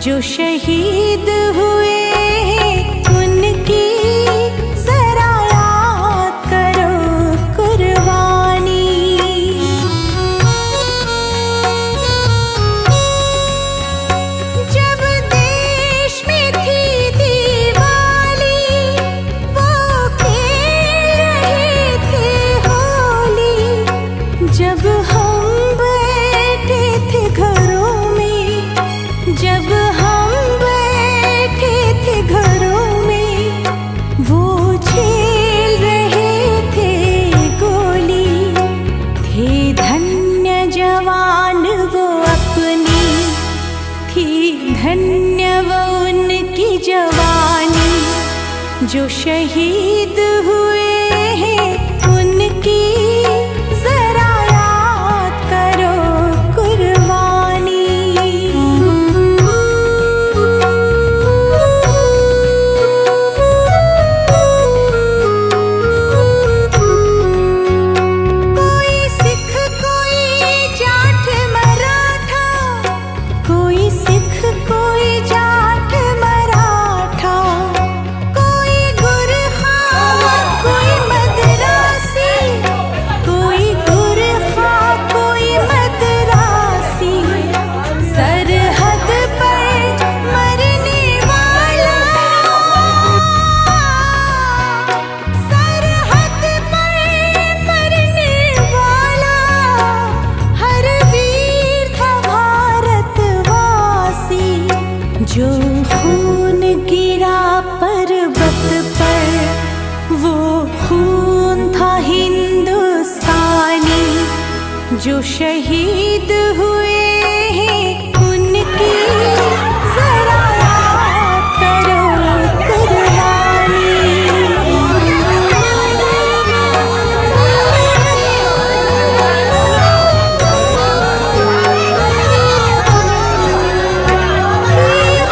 जो शहीद हुए उनकी जरा याद करो कुर्बानी। जब देश में थी दिवाली वो खेल रहे थे होली। जब हम बैठे थे घरों में, जब हम बैठे थे घरों में, वो झेल रहे थे गोली। थे धन्य जवान वो अपनी, थी धन्य वो उनकी जवानी। जो शहीद हुए हैं उनकी जरा याद करो कुर्बानी। कोई सिख कोई जाट मराठा, कोई सिख कोई जाट मराठा, कोई गुरखा कोई मद्रासी, कोई गुरखा कोई मद्रासी। सरहद पर मरने वाला, सरहद पर मरने वाला हर वीर था भारतवासी। जो खून गिरा पर्वत पर वो खून था हिंदुस्तानी। जो शहीद हुए हैं उनकी जरा याद करो कुर्बानी।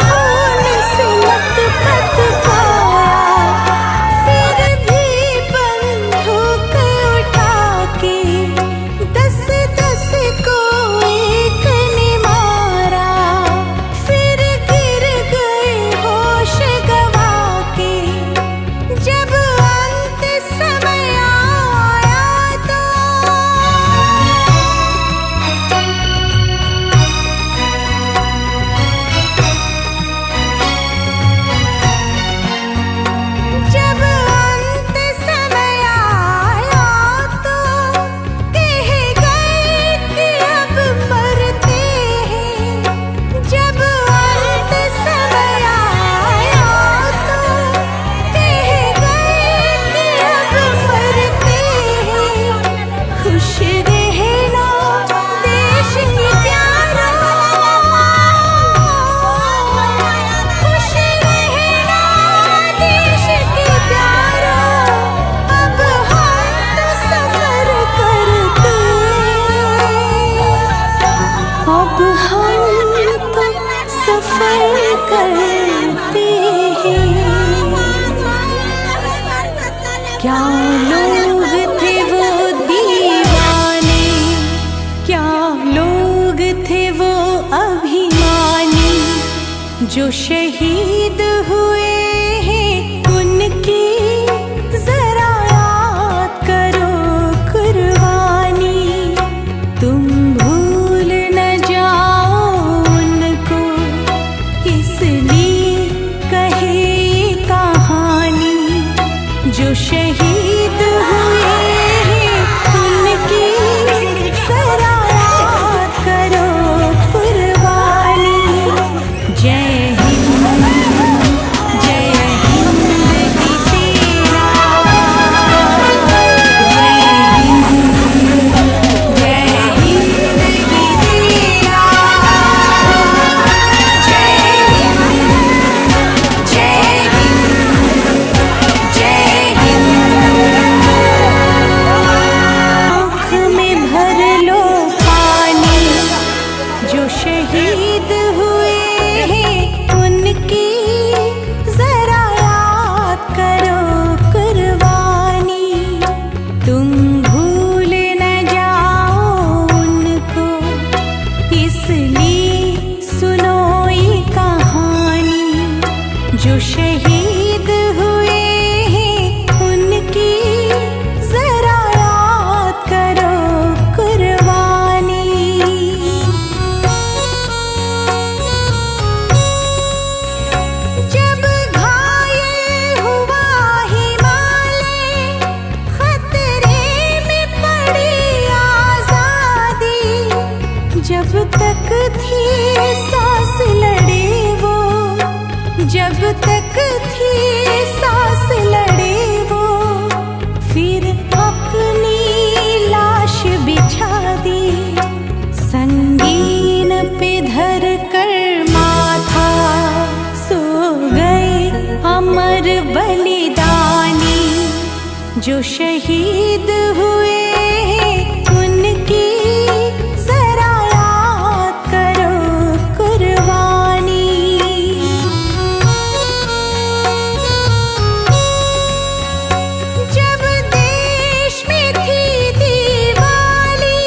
खून से लथपथ पाया, फिर भी बंदूक उठा के 10-10 को एक ने मारा। फिर गिर गए होश गवा के। जब अंत समय आया तो जब अंत समय आया तो कह गए कि अब मरते हैं। जब अंत समय आया तो कह गए कि अब मरते हैं। खुश रहना देश ही प्यारा, खुश रहना देश के प्यारा। अब हम तो सफर करते, अब हम तो सफर करते हैं। क्या लोग थे वो दीवाने, क्या लोग थे वो अभिमानी। जो शहीद हुए हैं उनकी जरा याद करो कुर्बानी। तुम भूल न जाओ उनको, इसलिए कहे ये कहानी। जो शहीद हुए हैं उनकी जरा याद करो कुर्बानी। जय हिंद, जय हिंद की सेना, जय हिंद, जय हिंद की सेना, जय हिंद, जय हिंद, जय हिंद। शहीद हुए हैं उनकी जरा याद करो कुर्बानी। जब घायल हुआ हिमालय, खतरे में पड़ी आजादी, जब तक थी सांस लड़े वो, जब तक थी सांस लड़े वो, फिर अपनी लाश बिछा दी, संगीन पे धर कर माथा, सो गए अमर बलिदानी, जो शहीद हुए उनकी जरा याद करो कुर्बानी। जब देश में थी दिवाली,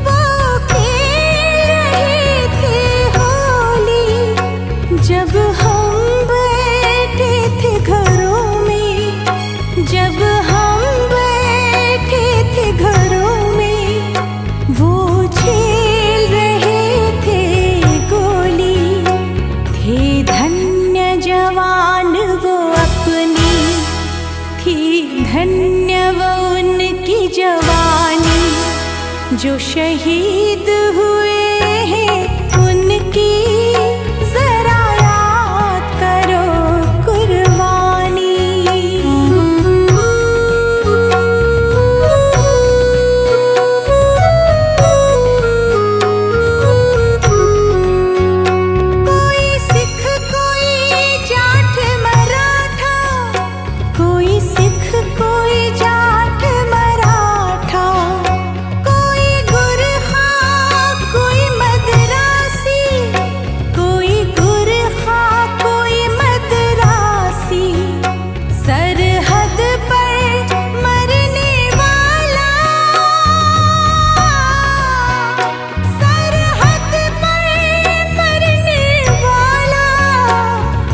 वो खेल रहे थे होली, जब हम बैठे थे घरों में, जब हम बैठे थे घरों में, वो झेल रहे थे गोली, थे धन्य जवान वो अपनी, थी धन्य वो उनकी जवानी, जो शहीद हुए